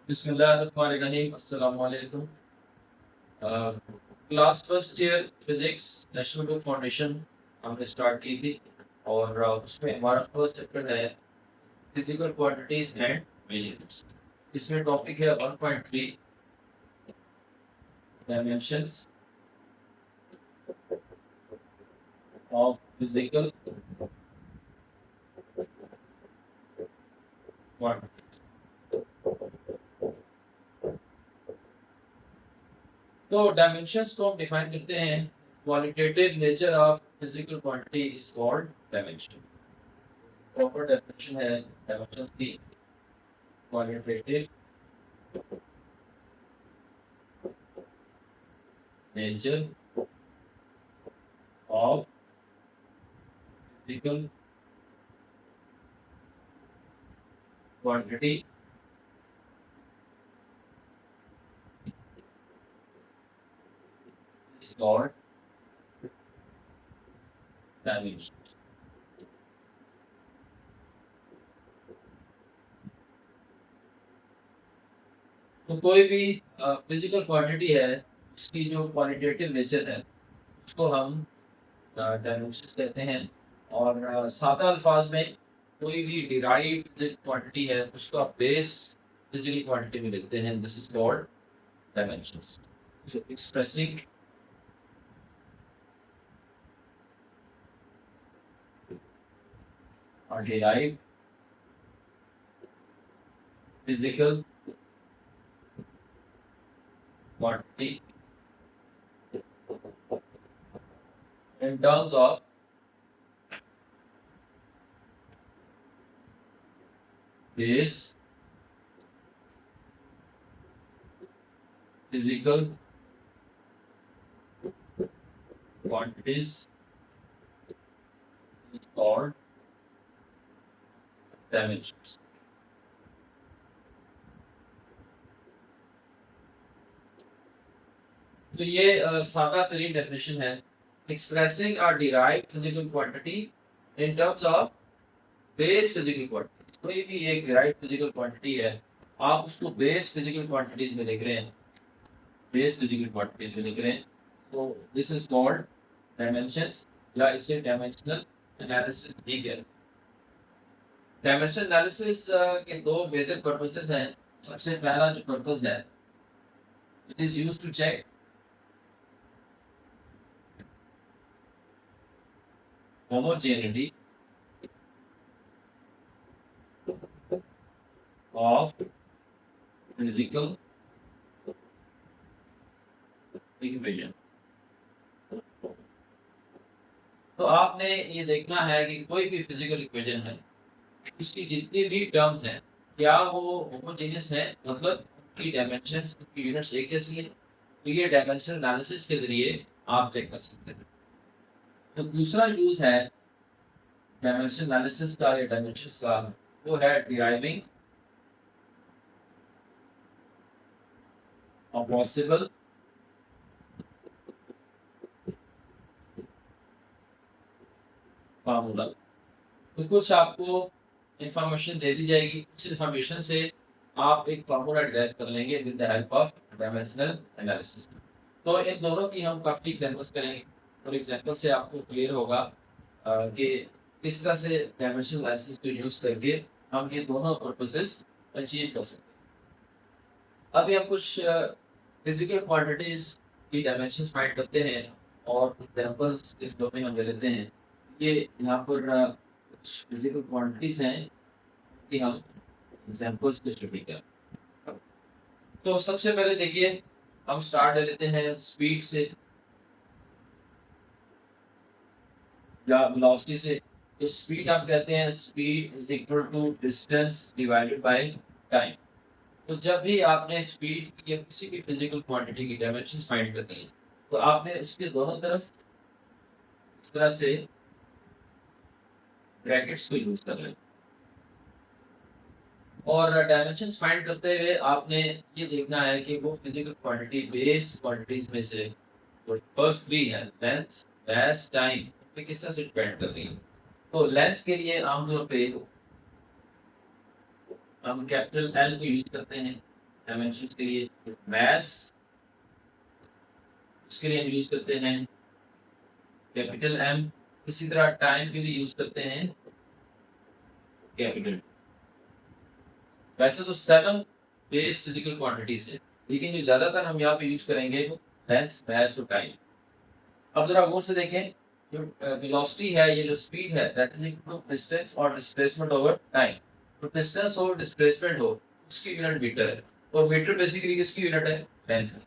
बिस्मिल्लाहिर्रहमानिर्रहीम अस्सलाम वालेकुम। Class first year physics national book foundation हमने स्टार्ट की थी और उसमें हमारा फर्स्ट चैप्टर है फिजिकल क्वांटिटीज एंड मेजरमेंट्स। इसमें टॉपिक है 1.3 डायमेंशंस ऑफ फिजिकल क्वांटिटीज। तो डायमेंशंस को हम डिफाइन करते हैं, qualitative nature of physical quantity is called dimension. Proper definition है डायमेंशंस की, qualitative nature of physical quantity is called dimensions. तो कोई भी फिजिकल क्वांटिटी है, उसकी जो क्वालिटेटिव नेचर है उसको हम डायमेंशंस कहते हैं। और सादा अल्फाज में कोई भी डिराइव्ड फिजिकल क्वांटिटी है उसका बेस फिजिकल क्वांटिटी में लिखते हैं, this is called dimensions. So expressing or derived physical quantity in terms of base physical quantities is called dimensions. तो ये सादा तरीन डेफिनेशन है, expressing a derived physical quantity in terms of base physical quantities. कोई भी एक derived physical quantity है, आप उसको बेस फिजिकल क्वांटिटीज में लिख रहे हैं, बेस फिजिकल क्वांटिटीज में लिख रहे हैं, तो दिस इज कॉल्ड डायमेंशंस, या इसे डायमेंशनल एनालिसिस भी कहते हैं। डायमेंशनल एनालिसिस के दो बेसिक पर्पसेस हैं। सबसे पहला जो पर्पस है, it is used to check homogeneity of physical equation। तो आपने ये देखना है कि कोई भी फिजिकल इक्वेशन है, उसकी जितनी भी टर्म्स हैं, क्या वो होमोजेनियस है, मतलब उनकी डायमेंशंस, उनकी यूनिट्स एक जैसी है। तो ये डायमेंशनल एनालिसिस के जरिए आप चेक कर सकते हैं। तो दूसरा यूज है डायमेंशनल एनालिसिस का या डायमेंशंस का, वो है डिराइविंग अ पॉसिबल फार्मूला। तो कुछ आपको इंफॉर्मेशन दे दी जाएगी, उस इंफॉर्मेशन से आप एक फार्मूला डिराइव कर लेंगे with the help of dimensional analysis. तो इन दोनों की हम काफ़ी एग्जांपल्स करेंगे और एग्जांपल से आपको क्लियर होगा कि किस तरह से डायमेंशनल एनालिसिस को यूज़ करके हम ये दोनों पर्पसेस अचीव कर सकते हैं। अभी हम कुछ फिजिकल क्वांटिटीज की डायमेंशंस फाइंड करते हैं और एग्जांपल्स इस में हम ले लेते हैं। ये यहाँ पर कुछ फिजिकल क्वांटिटीज हैं कि हम एग्जांपल्स पे स्टडी करें। तो सबसे पहले देखिए, हम स्टार्ट ले लेते हैं स्पीड से या वेलोसिटी से। तो स्पीड आप कहते हैं, speed is equal to distance divided by time. तो जब भी आपने स्पीड या किसी भी फिजिकल क्वांटिटी की डायमेंशंस फाइंड करनी है, तो आपने उसके दोनों तरफ इस तरह से ब्रैकेट्स को यूज कर लेना। और डायमेंशंस फाइंड करते हुए आपने ये देखना है कि वो फिजिकल क्वांटिटी बेस क्वांटिटीज में से जो फर्स्ट थ्री है, लेंथ, मास, टाइम, पे किस तरह से डिपेंड कर रही है। तो लेंथ के लिए आमतौर पे हम कैपिटल एल को यूज करते हैं, डायमेंशन के लिए मास, उसके लिए हम यूज करते हैं कैपिटल एम। इसी तरह टाइम के लिए यूज करते हैं कैपिटल। वैसे तो 7 बेस फिजिकल क्वांटिटीज है, लेकिन जो ज्यादातर हम यहाँ पे यूज करेंगे वो लेंथ, मास और टाइम। अब जरा गौर से देखें, जो वेलोसिटी है, ये जो स्पीड है, that is equal to distance और डिस्प्लेसमेंट ओवर टाइम। तो डिस्टेंस और डिस्प्लेसमेंट हो उसकी यूनिट मीटर है, और मीटर बेसिकली किसकी यूनिट है? लेंथ है।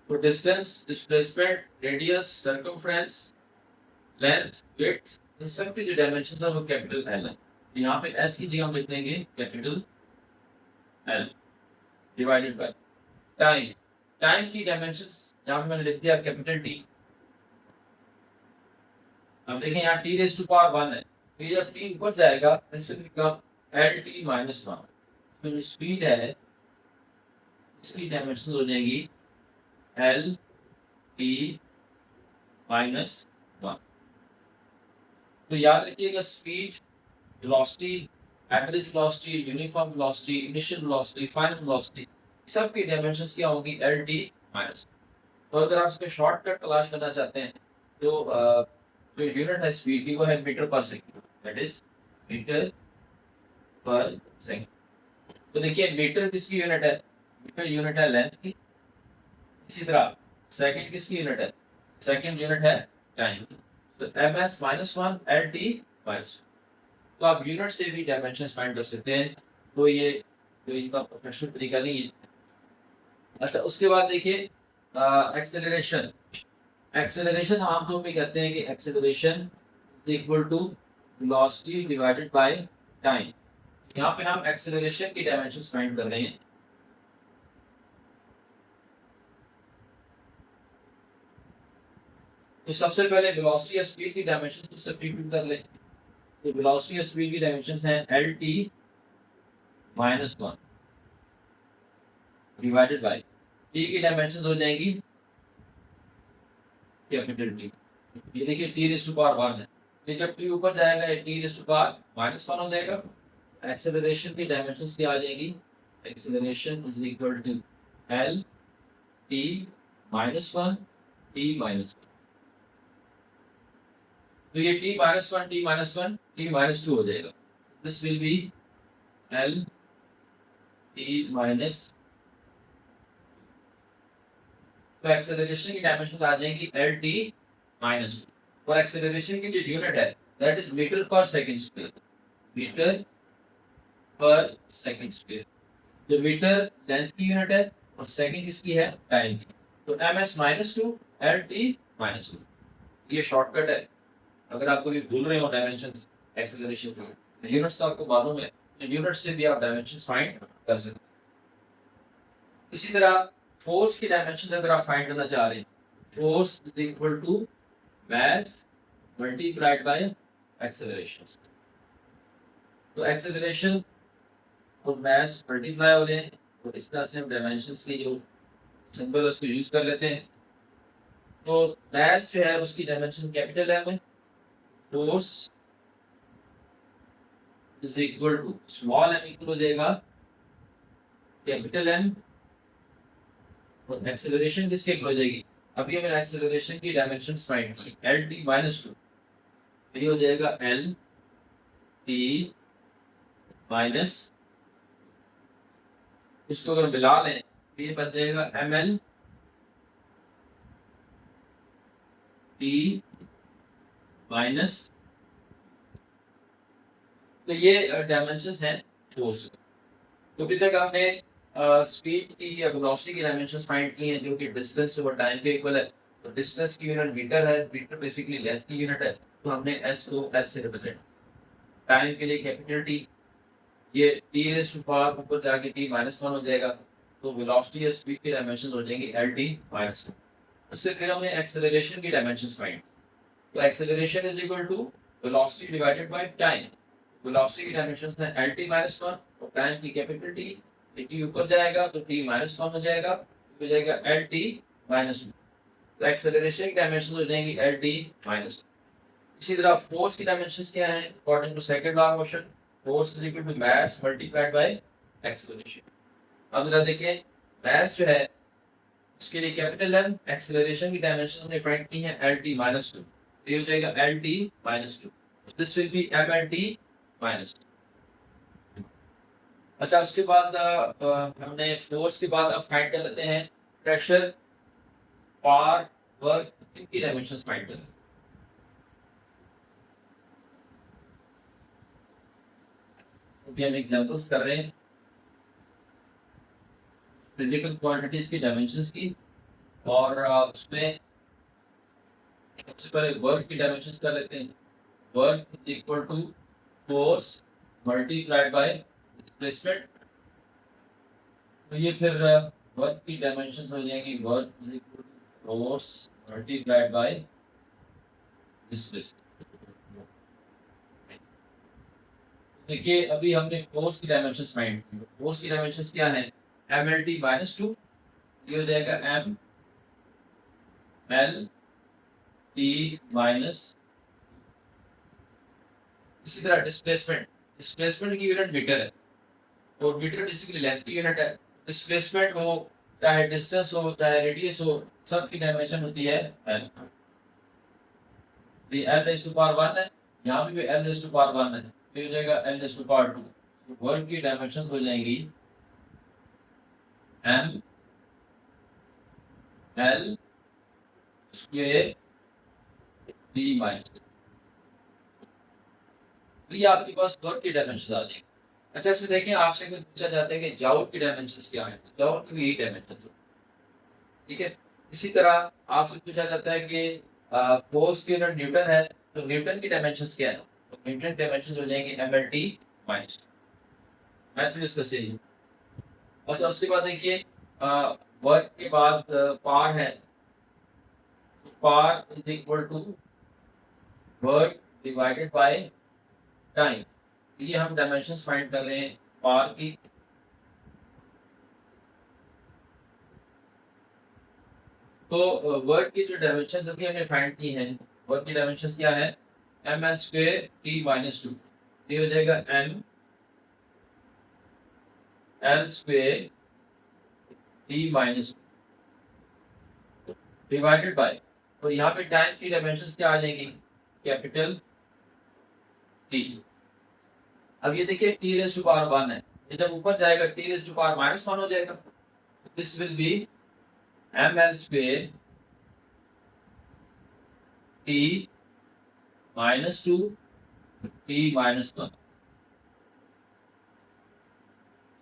तो distance, displacement, radius, circumference, length, width, इन सब की जो डायमेंशन है वो कैपिटल एल है। यहाँ पे एस की जगह हम लिख देंगे capital L divided by time. Time की डायमेंशंस यहाँ पे मैंने लिख दिया कैपिटल टी। अब देखें यहाँ टी रेज़ टू पावर 1 है, तो ये जब टी ऊपर जाएगा this will become L T minus 1। तो जो स्पीड है इसकी डायमेंशन हो जाएगी एल टी माइनस 1। तो याद रखिएगा speed, velocity, average velocity, uniform velocity, initial velocity, final velocity, सब की डायमेंशंस क्या होगी? L T minus. तो अगर आप इसका शॉर्टकट तलाश करना चाहते हैं तो जो यूनिट है स्पीड की वो है metre per second, that is metre per second. तो देखिए मीटर किसकी यूनिट है? मीटर यूनिट है लेंथ की। इसी तरह सेकंड किसकी यूनिट है? सेकंड यूनिट है टाइम की। तो M S minus 1 L T minus. तो आप यूनिट से भी डायमेंशंस फाइंड कर सकते हैं। तो ये जो इनका प्रोफेशनल तरीका नहीं है। अच्छा, उसके बाद देखिए एक्सेलरेशन। एक्सेलरेशन आमतौर पे कहते हैं कि acceleration is equal to velocity divided by time. यहाँ पे हम एक्सेलरेशन की डायमेंशंस फाइंड कर रहे हैं। तो सबसे पहले वेलोसिटी या स्पीड की डायमेंशंस को सब्स्टिट्यूट कर लें। तो वेलोसिटी या स्पीड की डायमेंशंस हैं L T minus 1 divided by T की डायमेंशंस हो जाएंगी कैपिटल टी। ये देखिए टी रेज़ टू पावर 1 है, ये जब टी ऊपर जाएगा ये T raise to power minus 1 हो जाएगा। एक्सेलरेशन की डायमेंशंस क्या आ जाएगी? Acceleration is equal to L T minus 1 T minus 1। तो ये T minus 1 T minus 1 T minus 2 हो जाएगा। This will be L T minus. तो एक्सेलरेशन की डायमेंशन आ जाएगी एल टी माइनस 2। और एक्सेलरेशन की जो यूनिट है that is metre per second square, metre per second square. जो मीटर लेंथ की यूनिट है और सेकंड किसकी है? टाइम की। तो M S minus 2 L T minus 2, ये शॉर्टकट है। अगर आप कभी भूल रहे हो डायमेंशंस एक्सेलरेशन की, यूनिट्स तो आपको मालूम है, तो यूनिट से भी आप डायमेंशंस फाइंड कर सकते हैं। इसी तरह फोर्स की डायमेंशंस अगर आप फाइंड करना चाह रहे हैं, force is equal to mass multiplied by acceleration. तो एक्सेलरेशन और मास मल्टीप्लाई हो रहे हैं, तो इस तरह से हम डायमेंशंस की जो सिंबल है उसको यूज कर लेते हैं। तो मास जो है उसकी डायमेंशन कैपिटल एम है, force is equal to small M equal हो जाएगा कैपिटल एम, और एक्सेलरेशन किसके इक्वल हो जाएगी? अभी हमने एक्सेलरेशन की डायमेंशंस फाइंड की एल टी माइनस 2, ये हो जाएगा एल टी माइनस, इसको अगर मिला लें तो ये बन जाएगा एम एल टी माइनस। तो ये डायमेंशंस हैं फोर्स। तो अभी तक हमने स्पीड की या वेलोसिटी की डायमेंशंस फाइंड की हैं जो कि डिस्टेंस ओवर टाइम के इक्वल है। तो डिस्टेंस की यूनिट मीटर है, मीटर बेसिकली लेंथ की यूनिट है, तो हमने एस को एस से रिप्रेजेंट। टाइम के लिए कैपिटल टी, ये टी रेज़ टू पावर ऊपर जाके टी माइनस 1 हो जाएगा। तो वेलोसिटी या स्पीड की डायमेंशन हो जाएंगी एल टी माइनस 1। उससे फिर हमने एक्सेलरेशन की डायमेंशंस फाइंड। तो acceleration is equal to velocity divided by time. Velocity की डायमेंशंस हैं एल टी माइनस 1 और टाइम की कैपिटल टी। टी ऊपर जाएगा तो टी माइनस 1 हो जाएगा, हो जाएगा एल टी माइनस 2। तो एक्सेलरेशन की डायमेंशन हो जाएंगी एल टी माइनस 2। इसी तरह फोर्स की डायमेंशंस क्या हैं? According to second law of motion, force is equal to mass multiplied by acceleration. अब जरा देखिए मास जो है उसके लिए कैपिटल एम एक्सेलरेशन की डायमेंशन हमने फाइंड की है एल टी माइनस टू, ये हो जाएगा L T minus two, this will be M L T minus two. अच्छा उसके बाद हमने फोर्स के बाद अब फाइंड कर लेते हैं प्रेशर, पावर, वर्क, इनकी डायमेंशंस फाइंड कर लेते हैं। अभी हम एग्जांपल्स कर रहे हैं फिजिकल क्वांटिटीज की डायमेंशंस की, और उसमें सबसे पहले वर्क की डायमेंशंस कर लेते हैं। Work is equal to force multiplied by displacement. तो ये फिर वर्क की डायमेंशंस हो जाएंगी work is equal to force multiplied by displacement. देखिए अभी हमने फोर्स की डायमेंशंस फाइंड की, फोर्स की डायमेंशंस क्या है M L T minus two, ये हो जाएगा एम एल टी माइनस। इसी तरह डिस्प्लेसमेंट, डिस्प्लेसमेंट की यूनिट मीटर है और मीटर बेसिकली लेंथ की यूनिट है। डिस्प्लेसमेंट हो चाहे डिस्टेंस हो चाहे रेडियस हो, सब की डायमेंशन होती है एल। ये एल रेज़ टू पावर 1 है, यहाँ पे भी एल रेज़ टू पावर 1 है, तो हो जाएगा एल रेज़ टू पावर 2। तो वर्क की डायमेंशंस हो जाएंगी M L square D minus. तो ये आपके पास वर्क की डायमेंशन आ जाएगी। अच्छा इसमें देखिए आपसे कुछ पूछा जाता है कि जाउट की डायमेंशंस क्या है, जाउट की भी यही डायमेंशंस है, ठीक है। इसी तरह आपसे पूछा जाता है कि फोर्स की यूनिट न्यूटन है, तो न्यूटन की डायमेंशंस क्या है, तो न्यूटन डायमेंशंस हो जाएंगे M L T minus. Maths में इसका सही है। अच्छा उसके बाद देखिए वर्क के बाद पावर है, power is equal to work divided by time. ये हम डायमेंशंस फाइंड कर रहे हैं पावर की। तो वर्क की जो डायमेंशंस अभी हमने फाइंड की हैं, वर्क की डायमेंशंस क्या है M L square T minus two, ये हो जाएगा M L square T minus divided by, और यहाँ पे टाइम की डायमेंशंस क्या आ जाएंगी कैपिटल टी। अब ये देखिए टी रेज़ टू पावर 1 है, ये जब ऊपर जाएगा T raise to power minus 1 हो जाएगा, this will be M L square T minus two T minus 1।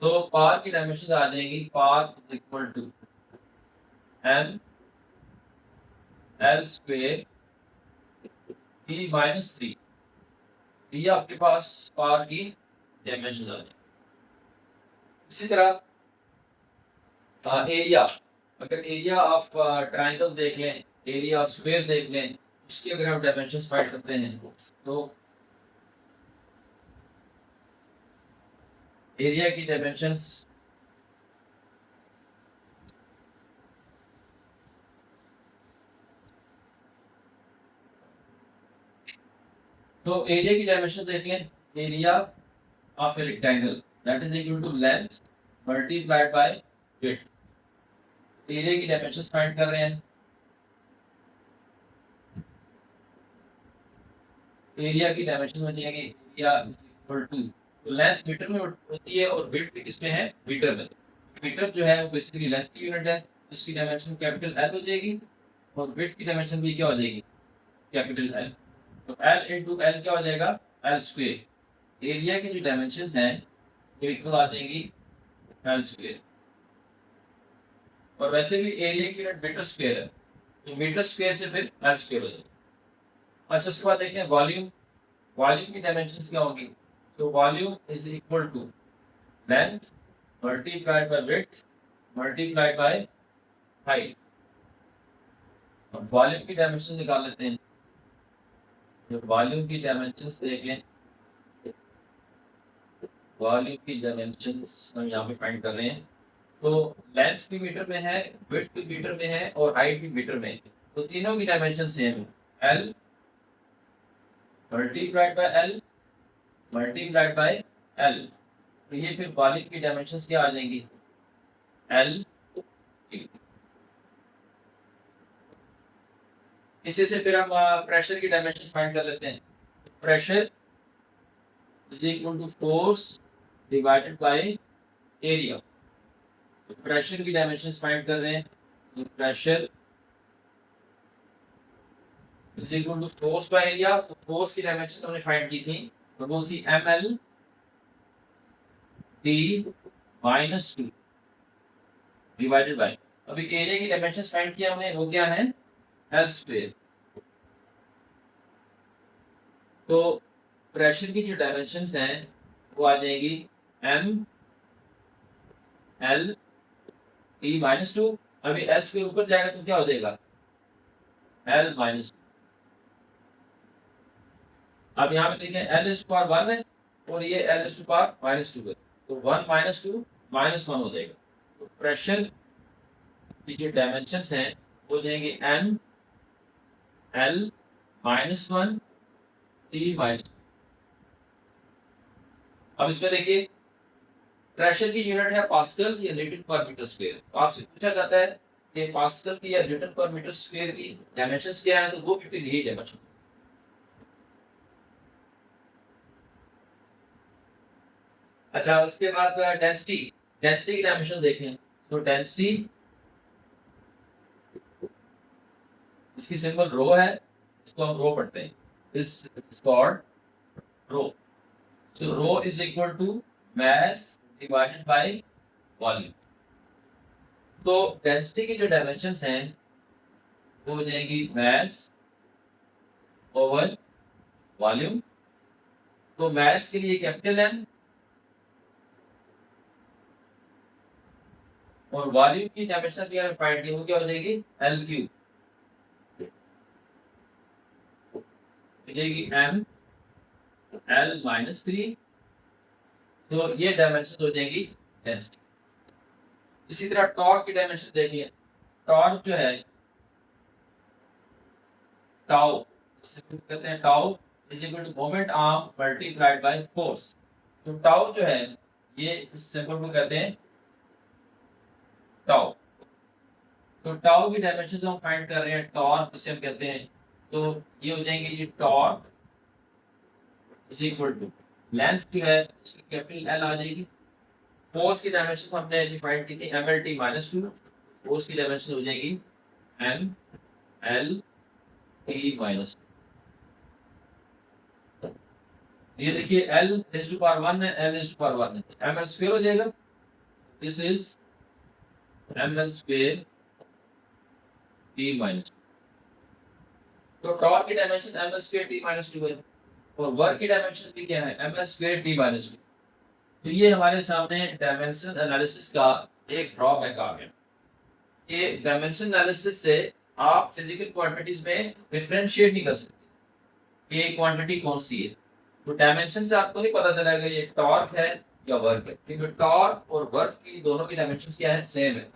तो पावर की डायमेंशन आ जाएंगी power is equal to M L square T minus 3। ये आपके पास पावर की डायमेंशन आ जाएंगी। इसी तरह एरिया, अगर एरिया ऑफ ट्रायंगल देख लें, एरिया ऑफ स्क्वायर देख लें, उसकी अगर हम डायमेंशंस फाइंड करते हैं तो एरिया की डायमेंशंस तो एरिया की डायमेंशन देख लें, area of a rectangle that is equal to length multiplied by width. Area की डायमेंशंस फाइंड कर रहे हैं, एरिया की डायमेंशन हो जाएगी एरिया इज इक्वल टू, तो लेंथ मीटर में होती है और विड्थ किसमें है मीटर में। मीटर जो है वो बेसिकली लेंथ की यूनिट है, उसकी डायमेंशन कैपिटल एल हो जाएगी, और विड्थ की डायमेंशन भी क्या हो जाएगी कैपिटल एल। तो एल इंटू एल क्या हो जाएगा एल स्क्वायर। एरिया की जो डायमेंशंस हैं वो इक्वल आ जाएंगी एल स्क्वायर, और वैसे भी एरिया की यूनिट मीटर स्क्वायर है, तो मीटर स्क्वायर से फिर एल स्क्वायर हो जाएगा। अच्छा उसके बाद देखते हैं वॉल्यूम, वॉल्यूम की डायमेंशंस क्या होंगी, तो volume is equal to length multiplied by width multiplied by height. अब वॉल्यूम की डायमेंशन निकाल लेते हैं, जो वॉल्यूम की डायमेंशंस देख लें, वॉल्यूम की डायमेंशंस हम यहाँ पे फाइंड कर रहे हैं। तो लेंथ भी मीटर में है, विड्थ भी मीटर में है और हाइट भी मीटर में है, तो तीनों की डायमेंशन सेम है L multiplied by L multiplied by L. तो ये फिर वॉल्यूम की डायमेंशंस क्या आ जाएंगी एल टी। इसी से फिर हम प्रेशर की डायमेंशन फाइंड कर लेते हैं। Pressure is equal to force divided by area. Pressure की डायमेंशन फाइंड कर रहे हैं, तो pressure is equal to force by area. तो फोर्स की डायमेंशन हमने फाइंड की थी, तो वो थी ml t minus 2 divided by, अभी एरिया की डायमेंशन फाइंड किया हमने, वो क्या है एल स्क्वायर। तो प्रेशर की जो डायमेंशंस हैं वो आ जाएगी m l t माइनस 2। अभी s के ऊपर जाएगा तो क्या हो जाएगा l माइनस। अब यहाँ पे देखें एल इज पावर 1 है और ये एल इज पावर माइनस 2 है, तो 1 माइनस 2 माइनस 1 हो जाएगा। तो प्रेशर की जो डायमेंशंस हैं वो हो जाएंगे m l minus 1 t minus. अब इसमें देखिए प्रेशर की यूनिट है पास्कल या न्यूटन पर मीटर स्क्वायर। तो आपसे पूछा जाता है कि पास्कल की या न्यूटन पर मीटर स्क्वायर की डायमेंशंस क्या है, तो वो भी फिर यही डायमेंशन। अच्छा, उसके बाद डेंसिटी, डेंसिटी की डायमेंशन देख लें। तो डेंसिटी इसकी सिंबल रो है, इसको हम रो पढ़ते हैं, is called rho. So rho is equal to mass divided by volume. तो डेंसिटी की जो डायमेंशंस हैं वो हो जाएगी मास ओवर वॉल्यूम। तो मास के लिए कैपिटल एम और वॉल्यूम की डायमेंशन भी हमें फाइंड की, वो क्या हो जाएगी एल क्यूब, हो जाएगी एम एल माइनस 3। तो ये डायमेंशन हो जाएगी डेंसिटी। इसी तरह टॉर्क की डायमेंशन देखिए। टॉर्क जो है टाउ, इससे कहते हैं tau is equal to moment arm multiplied by force. तो टाउ जो है ये इस सिंबल को कहते हैं टाउ। तो टाउ की डायमेंशन हम फाइंड कर रहे हैं, टॉर्क जिसे हम कहते हैं, तो ये हो जाएंगे ये torque is equal to length जो है इसकी कैपिटल एल आ जाएगी। फोर्स की डायमेंशन हमने डिफाइन की थी M L T minus 2। Force की डायमेंशन हो जाएगी एम एल टी माइनस। ये देखिए एल रेज़ टू पावर 1 है, एल रेज़ टू पावर 1 है, एम एल स्क्वायर हो जाएगा। This is M L square T minus. तो टॉर्क की dimension M L square T minus 2 है और वर्क की डायमेंशन भी क्या है M L square T minus 2। तो ये हमारे सामने डायमेंशन एनालिसिस का एक ड्रॉबैक आ गया। ये डायमेंशन एनालिसिस से आप फिजिकल क्वांटिटीज में डिफरेंशिएट नहीं कर सकते ये क्वांटिटी कौन सी है। तो डायमेंशन से आपको नहीं पता चलेगा ये टॉर्क है या वर्क है, क्योंकि टॉर्क और वर्क की दोनों की डायमेंशन क्या है सेम है।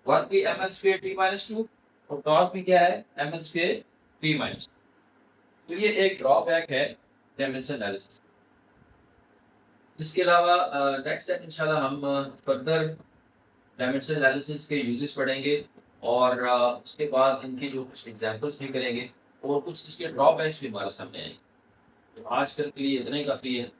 वर्क भी M L square T minus 2 और टॉर्क भी क्या है M L square T minus. तो ये एक ड्रॉबैक है डायमेंशन एनालिसिस। इसके अलावा नेक्स्ट टाइम इंशाल्लाह हम फर्दर डायमेंशन एनालिसिस के यूजेस पढ़ेंगे और उसके बाद इनके जो कुछ एग्जांपल्स भी करेंगे और कुछ इसके ड्रॉबैक्स भी हमारे सामने आएंगे। तो आजकल के लिए इतना ही काफ़ी है।